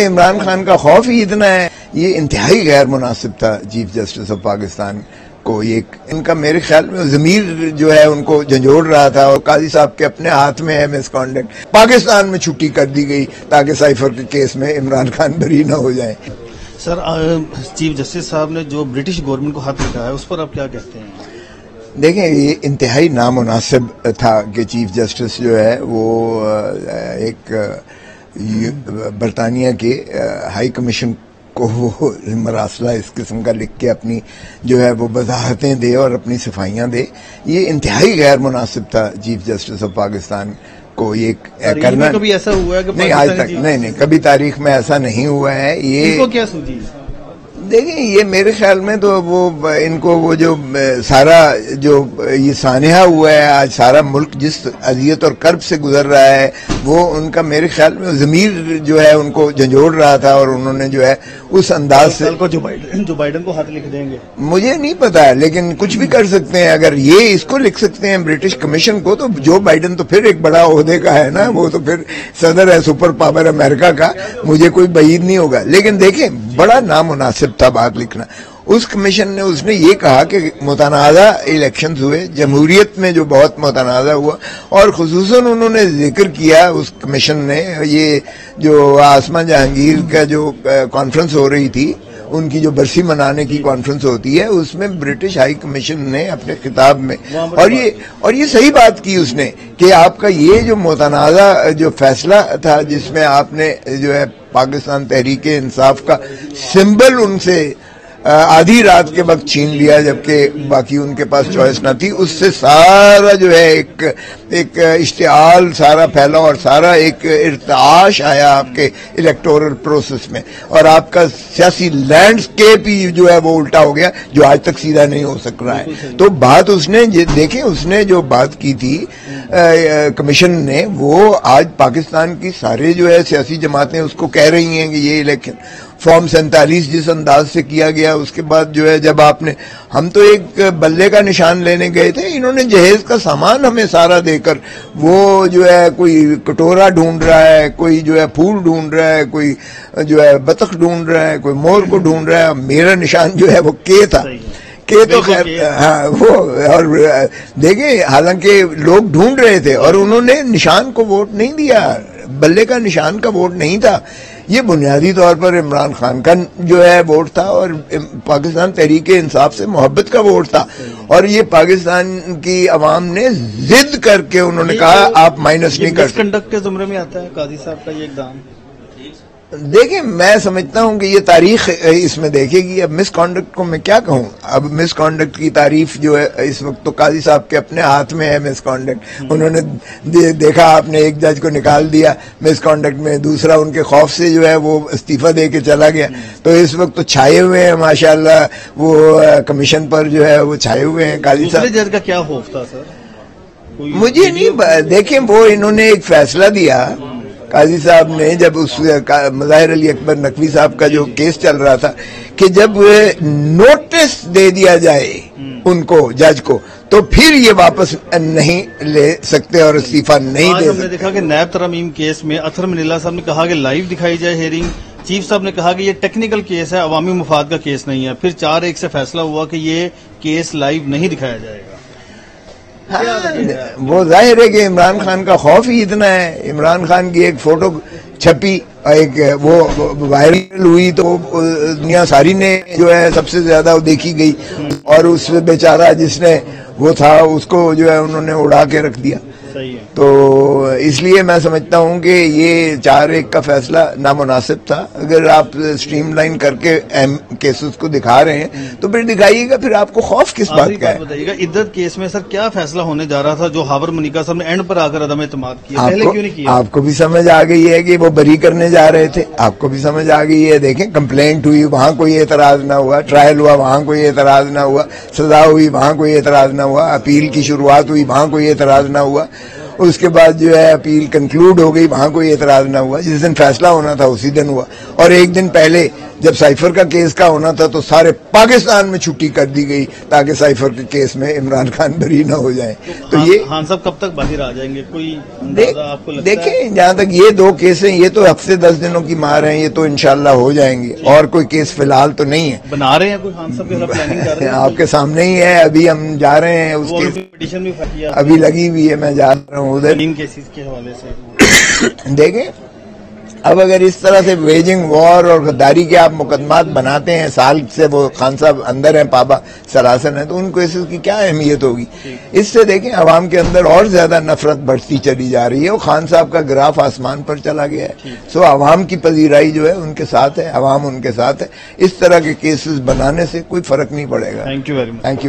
کہ عمران خان کا خوف ہی اتنا ہے. یہ انتہائی غیر مناسب تھا چیف جسٹس آف پاکستان کو. یہ ان کا میرے خیال میں ضمیر جو ہے ان کو جھنجھوڑ رہا تھا, اور قاضی صاحب کے اپنے ہاتھ میں ہے مس کانڈکٹ. پاکستان میں چھٹی کر دی گئی تاکہ سائفر کے کیس میں عمران خان بری نہ ہو جائیں. سر, چیف جسٹس صاحب نے جو برٹش گورنمنٹ کو خط لکھا ہے اس پر آپ کیا کہتے ہیں؟ دیکھیں, یہ انتہائی نامناسب تھا کہ چیف جسٹس جو ہے وہ ایک برطانیہ کے ہائی کمیشن کو وہ مراسلہ اس قسم کا لکھ کے اپنی جو ہے وہ وضاحتیں دے اور اپنی صفائیاں دے. یہ انتہائی غیر مناسب تھا چیف جسٹس آف پاکستان کو یہ کرنا. کبھی ایسا ہوا ہے کہ نہیں, آج تک نہیں, کبھی تاریخ میں ایسا نہیں ہوا ہے. یہ ان کو کیا سوچی؟ دیکھیں, یہ میرے خیال میں تو وہ ان کو وہ جو سارا جو یہ سانحہ ہوا ہے آج, سارا ملک جس اذیت اور کرب سے گزر رہا ہے, وہ ان کا میرے خیال میں ضمیر جو ہے ان کو جھنجھوڑ رہا تھا, اور انہوں نے جو ہے اس انداز سے جو بائیڈن کو خط لکھ دیں گے. مجھے نہیں پتا, لیکن کچھ بھی کر سکتے ہیں. اگر یہ اس کو لکھ سکتے ہیں برٹش کمیشن کو, تو جو بائیڈن تو پھر ایک بڑا عہدے کا ہے نا, وہ تو پھر صدر ہے سپر پاور امریکہ کا. مجھے کوئی بعید نہیں ہوگا, لیکن دیکھیں بڑا نامناسب تھا بات لکھنا. اس کمیشن نے اس نے یہ کہا کہ متنازع الیکشنز ہوئے جمہوریت میں, جو بہت متنازع ہوا, اور خصوصاً انہوں نے ذکر کیا اس کمیشن نے, یہ جو آسما جہانگیر کا جو کانفرنس ہو رہی تھی, ان کی جو برسی منانے کی کانفرنس ہوتی ہے, اس میں برٹش ہائی کمیشن نے اپنے خطاب میں اور یہ صحیح بات کی اس نے کہ آپ کا یہ جو متنازع جو فیصلہ تھا, جس میں آپ نے جو ہے پاکستان تحریک انصاف کا سمبل ان سے آدھی رات کے وقت چھین لیا, جبکہ باقی ان کے پاس چوائس نہ تھی. اس سے سارا جو ہے ایک اشتعال سارا پھیلا, اور سارا ایک ارتعاش آیا آپ کے الیکٹورل پروسیس میں, اور آپ کا سیاسی لینڈسکیپ ہی جو ہے وہ الٹا ہو گیا, جو آج تک سیدھا نہیں ہو سک رہا ہے. تو بات اس نے دیکھیں, اس نے جو بات کی تھی کمیشن نے, وہ آج پاکستان کی سارے جو ہے سیاسی جماعتیں اس کو کہہ رہی ہیں کہ یہ الیکشن فارم 47 جس انداز سے کیا گیا, اس کے بعد جو ہے جب آپ نے, ہم تو ایک بلے کا نشان لینے گئے تھے, انہوں نے جہیز کا سامان ہمیں سارا دے کر, وہ جو ہے کوئی کٹورا ڈھونڈ رہا ہے, کوئی جو ہے پھول ڈھونڈ رہا ہے, کوئی جو ہے بطخ ڈھونڈ رہا ہے, کوئی مور کو ڈھونڈ رہا ہے. میرا نشان جو ہے وہ کے تھا, کہ تو خیر ہاں وہ, اور دیکھیں حالانکہ لوگ ڈھونڈ رہے تھے, اور انہوں نے نشان کو ووٹ نہیں دیا, بلے کا نشان کا ووٹ نہیں تھا. یہ بنیادی طور پر عمران خان کا جو ہے ووٹ تھا, اور پاکستان تحریک انصاف سے محبت کا ووٹ تھا, اور یہ پاکستان کی عوام نے ضد کر کے انہوں نے کہا آپ مائنس نہیں کر سکتے. کنڈکٹ کے زمرے میں آتا ہے قاضی صاحب کا یہ اقدام. دیکھیں, میں سمجھتا ہوں کہ یہ تاریخ اس میں دیکھے گی. اب مس کانڈکٹ کو میں کیا کہوں, اب مس کانڈکٹ کی تعریف جو ہے اس وقت تو قاضی صاحب کے اپنے ہاتھ میں ہے مس کانڈکٹ. انہوں نے دیکھا آپ نے ایک جج کو نکال دیا مس کانڈکٹ میں, دوسرا ان کے خوف سے جو ہے وہ استعفیٰ دے کے چلا گیا. تو اس وقت تو چھائے ہوئے ہیں ماشاءاللہ, وہ کمیشن پر جو ہے وہ چھائے ہوئے ہیں. قاضی صاحب جج کا کیا خوف تھا سر؟ مجھے نہیں, دیکھیں وہ انہوں نے ایک فیصلہ دیا قاضی صاحب نے, جب اس مظاہر علی اکبر نقوی صاحب کا جو کیس چل رہا تھا, کہ جب نوٹس دے دیا جائے ان کو, جج کو, تو پھر یہ واپس نہیں لے سکتے اور استعفیٰ نہیں دے سکتے. ہم نے دیکھا کہ نیب ترمیم کیس میں اطہر منیلہ صاحب نے کہا کہ لائیو دکھائی جائے ہیئرنگ. چیف صاحب نے کہا کہ یہ ٹیکنیکل کیس ہے, عوامی مفاد کا کیس نہیں ہے. پھر 4-1 سے فیصلہ ہوا کہ یہ کیس لائیو نہیں دکھایا جائے گا. وہ ظاہر ہے کہ عمران خان کا خوف ہی اتنا ہے. عمران خان کی ایک فوٹو چھپی, ایک وہ وائرل ہوئی, تو دنیا ساری نے جو ہے سب سے زیادہ دیکھی گئی, اور اس بیچارہ جس نے وہ تھا اس کو جو ہے انہوں نے اڑا کے رکھ دیا. تو اس لیے میں سمجھتا ہوں کہ یہ 4-1 کا فیصلہ نامناسب تھا. اگر آپ اسٹریم لائن کر کے اہم کیسز کو دکھا رہے ہیں تو پھر دکھائیے گا, پھر آپ کو خوف کس بات کا ہے؟ بتائیے گا عدت کیس میں سر کیا فیصلہ ہونے جا رہا تھا, جو ہاور منیکا صاحب نے اینڈ پر آ کر عدم اعتماد کیا, پہلے کیوں نہیں کیا؟ آپ کو بھی سمجھ آ گئی ہے کہ وہ بری کرنے جا رہے تھے, آپ کو بھی سمجھ آ گئی ہے. دیکھیں کمپلینٹ ہوئی, وہاں کوئی اعتراض نہ ہوا, ٹرائل ہوا, وہاں کوئی اعتراض نہ ہوا, سزا ہوئی, وہاں کوئی اعتراض نہ ہوا, اپیل کی شروعات ہوئی, وہاں کوئی اعتراض نہ ہوا. اس کے بعد جو ہے اپیل کنکلوڈ ہو گئی, وہاں کوئی اعتراض نہ ہوا. جس دن فیصلہ ہونا تھا اسی دن ہوا, اور ایک دن پہلے جب سائفر کا کیس کا ہونا تھا تو سارے پاکستان میں چھٹی کر دی گئی تاکہ سائفر کے کیس میں عمران خان بری نہ ہو جائیں. تو یہ خان صاحب کب تک باہر آ جائیں گے, کوئی اندازہ آپ کو لگتا ہے؟ دیکھیں, جہاں تک یہ 2 کیس ہیں یہ تو ہفتے 10 دنوں کی مار ہیں, یہ تو انشاءاللہ ہو جائیں گے, اور کوئی کیس فی الحال تو نہیں ہے. بنا رہے ہیں کوئی خان صاحب کے خلاف پلاننگ کر رہے ہیں؟ آپ کے سامنے ہی ہے, ابھی ہم جا رہے ہیں, اس کی پٹیشن بھی کیا ابھی لگی ہوئی ہے, میں جا رہا ہوں ادھر. 3 کیسز کے حوالے سے دیکھیں اب اگر اس طرح سے ویجنگ وار اور غداری کے آپ مقدمات بناتے ہیں, سال سے وہ خان صاحب اندر ہیں, پابا سراسن ہیں, تو ان کیسز کی کیا اہمیت ہوگی؟ اس سے دیکھیں عوام کے اندر اور زیادہ نفرت بڑھتی چلی جا رہی ہے. وہ خان صاحب کا گراف آسمان پر چلا گیا ہے. سو عوام کی پذیرائی جو ہے ان کے ساتھ ہے, عوام ان کے ساتھ ہے. اس طرح کے کیسز بنانے سے کوئی فرق نہیں پڑے گا. Thank you very much. Thank you.